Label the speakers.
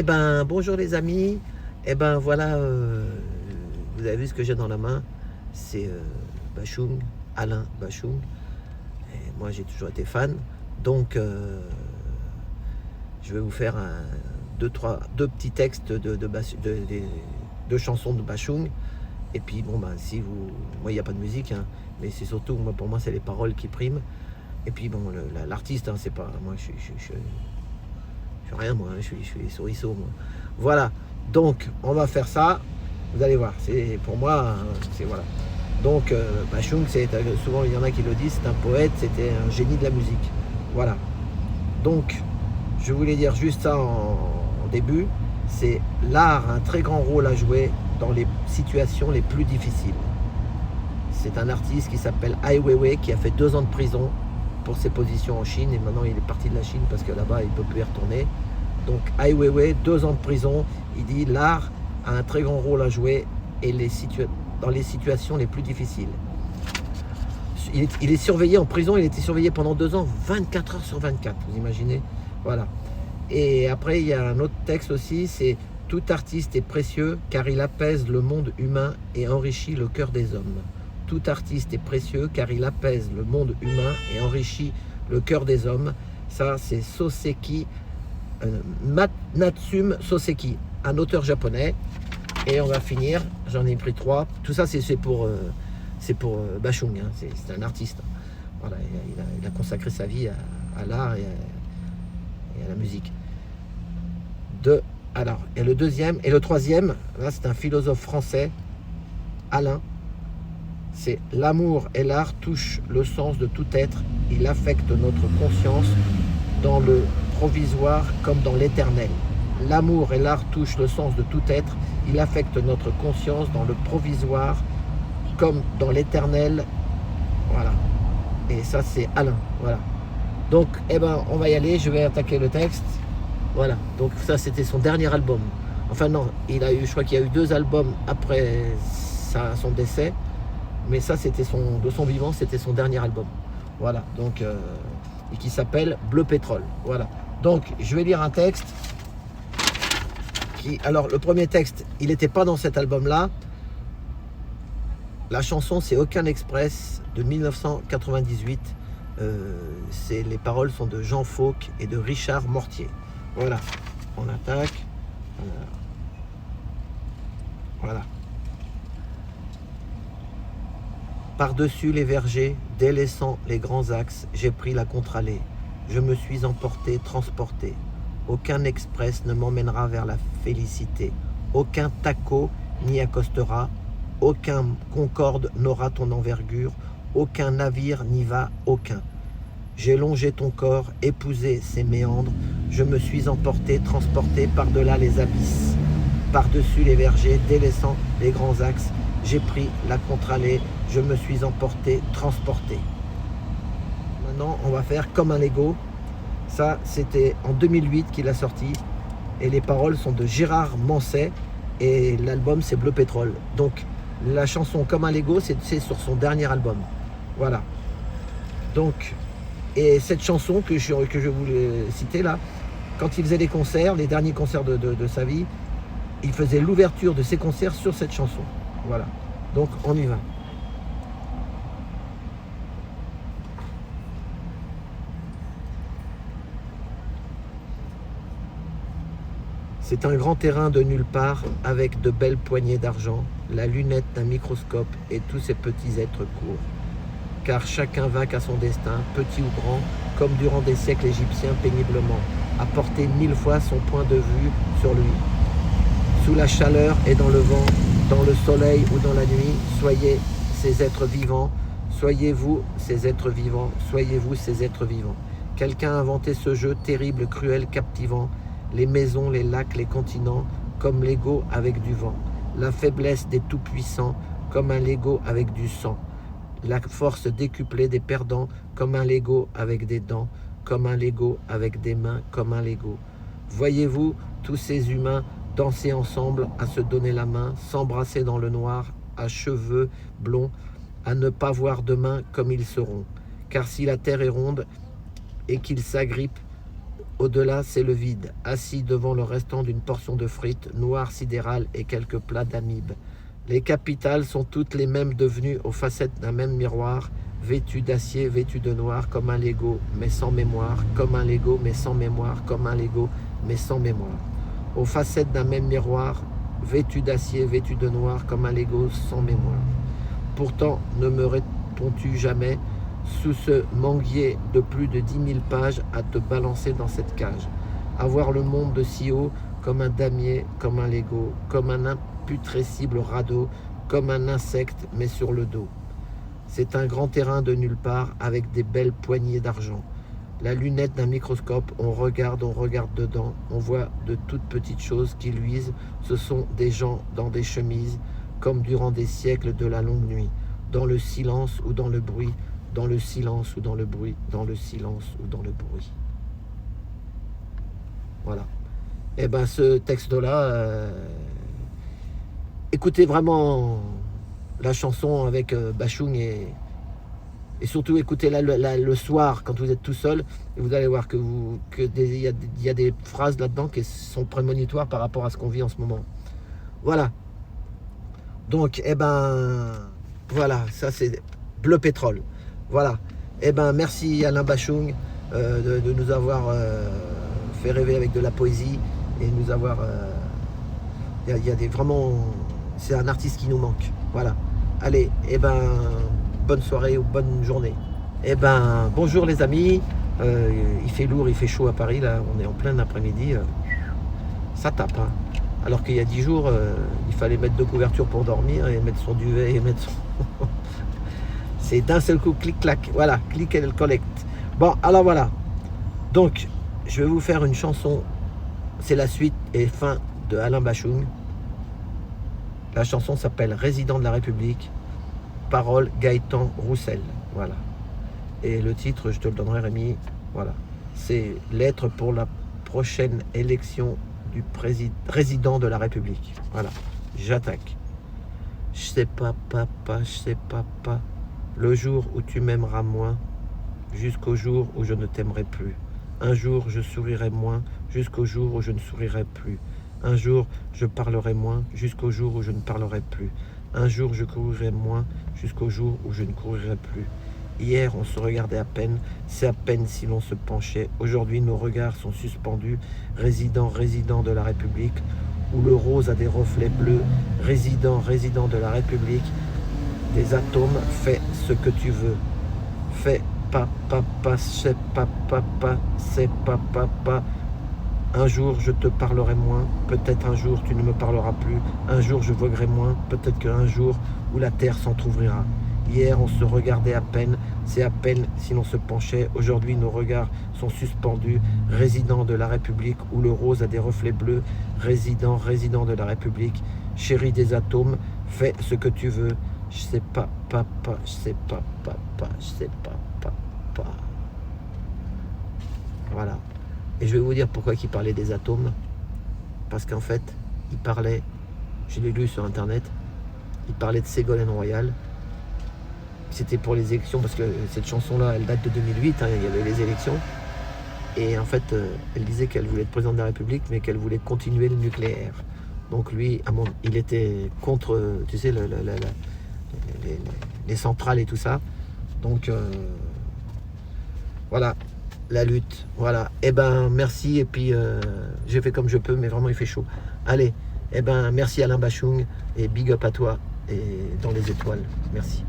Speaker 1: Eh ben, bonjour les amis. Eh ben, voilà, vous avez vu ce que j'ai dans la main. C'est Bashung, Alain Bashung. Et moi, j'ai toujours été fan. Donc, je vais vous faire deux petits textes de chansons de Bashung. Et puis, bon, ben, si vous... Moi, il n'y a pas de musique, hein, mais c'est surtout, pour moi, c'est les paroles qui priment. Et puis, bon, l'artiste, hein, c'est pas... Moi, je suis rien, moi, je suis souriceau, moi. Voilà, donc on va faire ça. Vous allez voir, c'est pour moi, c'est voilà. Donc Bashung, c'est souvent il y en a qui le disent, c'est un poète, c'était un génie de la musique. Voilà. Donc je voulais dire juste ça en début, c'est l'art a un très grand rôle à jouer dans les situations les plus difficiles. C'est un artiste qui s'appelle Ai Weiwei qui a fait 2 ans de prison pour ses positions en Chine et maintenant il est parti de la Chine parce que là-bas il ne peut plus y retourner. Donc Ai Weiwei, 2 ans de prison, il dit l'art a un très grand rôle à jouer et dans les situations les plus difficiles. Il est surveillé en prison, il était surveillé pendant 2 ans, 24 heures sur 24, vous imaginez? Voilà. Et après il y a un autre texte aussi, c'est tout artiste est précieux car il apaise le monde humain et enrichit le cœur des hommes. Tout artiste est précieux car il apaise le monde humain et enrichit le cœur des hommes. Ça, c'est Soseki, Natsume Soseki, un auteur japonais. Et on va finir, j'en ai pris 3. Tout ça, c'est pour Bashung, hein. C'est un artiste. Voilà, il a consacré sa vie à l'art et à la musique. Alors, et le deuxième, et le troisième, là, c'est un philosophe français, Alain. C'est l'amour et l'art touchent le sens de tout être. Il affecte notre conscience dans le provisoire comme dans l'éternel. L'amour et l'art touchent le sens de tout être. Il affecte notre conscience dans le provisoire comme dans l'éternel. Voilà. Et ça, c'est Alain. Voilà. Donc, eh ben, on va y aller. Je vais attaquer le texte. Voilà. Donc, ça, c'était son dernier album. Enfin, non. Je crois qu'il y a eu 2 albums après son décès. Mais ça, c'était de son vivant, c'était son dernier album. Voilà, donc, et qui s'appelle Bleu Pétrole. Voilà. Donc, je vais lire un texte. Alors, le premier texte, il n'était pas dans cet album-là. La chanson, c'est Aucun Express de 1998. Les paroles sont de Jean Fauque et de Richard Mortier. Voilà, on attaque. Voilà. Par-dessus les vergers, délaissant les grands axes, j'ai pris la contre-allée. Je me suis emporté, transporté. Aucun express ne m'emmènera vers la félicité. Aucun taco n'y accostera. Aucun concorde n'aura ton envergure. Aucun navire n'y va, aucun. J'ai longé ton corps, épousé ses méandres. Je me suis emporté, transporté par-delà les abysses. Par-dessus les vergers, délaissant les grands axes, j'ai pris la contre-allée. Je me suis emporté, transporté. Maintenant, on va faire Comme un Lego. Ça, c'était en 2008 qu'il a sorti. Et les paroles sont de Gérard Manset. Et l'album, c'est Bleu Pétrole. Donc, la chanson Comme un Lego, c'est sur son dernier album. Voilà. Donc, et cette chanson que je voulais citer là, quand il faisait des concerts, les derniers concerts de sa vie, il faisait l'ouverture de ses concerts sur cette chanson. Voilà. Donc, on y va. C'est un grand terrain de nulle part, avec de belles poignées d'argent, la lunette d'un microscope et tous ces petits êtres courts. Car chacun va qu'à son destin, petit ou grand, comme durant des siècles égyptiens péniblement, a porté 1000 fois son point de vue sur lui. Sous la chaleur et dans le vent, dans le soleil ou dans la nuit, soyez ces êtres vivants, soyez-vous ces êtres vivants, soyez-vous ces êtres vivants. Quelqu'un a inventé ce jeu terrible, cruel, captivant, les maisons, les lacs, les continents, comme Lego avec du vent. La faiblesse des tout-puissants, comme un Lego avec du sang. La force décuplée des perdants, comme un Lego avec des dents, comme un Lego avec des mains, comme un Lego. Voyez-vous tous ces humains danser ensemble, à se donner la main, s'embrasser dans le noir, à cheveux blonds, à ne pas voir demain comme ils seront. Car si la terre est ronde et qu'ils s'agrippent Au-delà, c'est le vide, assis devant le restant d'une portion de frites, noire sidérale et quelques plats d'amibes. Les capitales sont toutes les mêmes, devenues aux facettes d'un même miroir, vêtues d'acier, vêtues de noir, comme un Lego, mais sans mémoire, comme un Lego, mais sans mémoire, comme un Lego, mais sans mémoire. Aux facettes d'un même miroir, vêtues d'acier, vêtues de noir, comme un Lego, sans mémoire. Pourtant, ne me réponds-tu jamais, sous ce manguier de plus de 10 000 pages, à te balancer dans cette cage, à voir le monde de si haut, comme un damier, comme un Lego, comme un imputrescible radeau, comme un insecte, mais sur le dos. C'est un grand terrain de nulle part, avec des belles poignées d'argent. La lunette d'un microscope, on regarde dedans, on voit de toutes petites choses qui luisent, ce sont des gens dans des chemises, comme durant des siècles de la longue nuit, dans le silence ou dans le bruit, dans le silence ou dans le bruit, dans le silence ou dans le bruit. Voilà. Et ben ce texte-là, écoutez vraiment la chanson avec Bashung et surtout écoutez-la le soir quand vous êtes tout seul et vous allez voir il y a des phrases là-dedans qui sont prémonitoires par rapport à ce qu'on vit en ce moment. Voilà. Donc, eh ben, voilà, ça c'est Bleu Pétrole. Voilà. Eh ben, merci Alain Bashung de nous avoir fait rêver avec de la poésie et nous avoir. Il y a des vraiment. C'est un artiste qui nous manque. Voilà. Allez, eh ben, bonne soirée ou bonne journée. Eh ben, bonjour les amis. Il fait lourd, il fait chaud à Paris, là. On est en plein après-midi. Ça tape, hein. Alors qu'il y a 10 jours, il fallait mettre 2 couvertures pour dormir et mettre son duvet et mettre son. C'est d'un seul coup, clic-clac. Voilà, click and collect. Bon, alors voilà. Donc, je vais vous faire une chanson. C'est la suite et fin de Alain Bashung. La chanson s'appelle Résident de la République. Parole Gaëtan Roussel. Voilà. Et le titre, je te le donnerai, Rémi. Voilà. C'est lettre pour la prochaine élection du président de la République. Voilà. J'attaque. Je sais pas, papa, je sais pas. Le jour où tu m'aimeras moins, jusqu'au jour où je ne t'aimerai plus. Un jour, je sourirai moins, jusqu'au jour où je ne sourirai plus. Un jour, je parlerai moins, jusqu'au jour où je ne parlerai plus. Un jour, je courirai moins, jusqu'au jour où je ne courirai plus. Hier, on se regardait à peine, c'est à peine si l'on se penchait. Aujourd'hui, nos regards sont suspendus, résident de la République, où le rose a des reflets bleus. Résident de la République, des atomes, fais ce que tu veux. Fais papa, c'est papa, c'est papa. Un jour je te parlerai moins, peut-être un jour tu ne me parleras plus. Un jour je voguerai moins, peut-être qu'un jour où la terre s'entr'ouvrira. Hier on se regardait à peine, c'est à peine si l'on se penchait. Aujourd'hui nos regards sont suspendus. Résident de la République, où le rose a des reflets bleus. Résident de la République, chéri des atomes, fais ce que tu veux. Je sais pas, papa, je sais pas, papa, je sais pas, papa. Voilà. Et je vais vous dire pourquoi il parlait des atomes. Parce qu'en fait, il parlait, je l'ai lu sur internet, il parlait de Ségolène Royal. C'était pour les élections, parce que cette chanson-là, elle date de 2008, hein, il y avait les élections. Et en fait, elle disait qu'elle voulait être présidente de la République, mais qu'elle voulait continuer le nucléaire. Donc lui, il était contre, tu sais, les centrales et tout ça. Donc voilà, la lutte. Voilà. Eh ben merci. Et puis j'ai fait comme je peux, mais vraiment il fait chaud. Allez, eh ben merci Alain Bashung et big up à toi et dans les étoiles. Merci.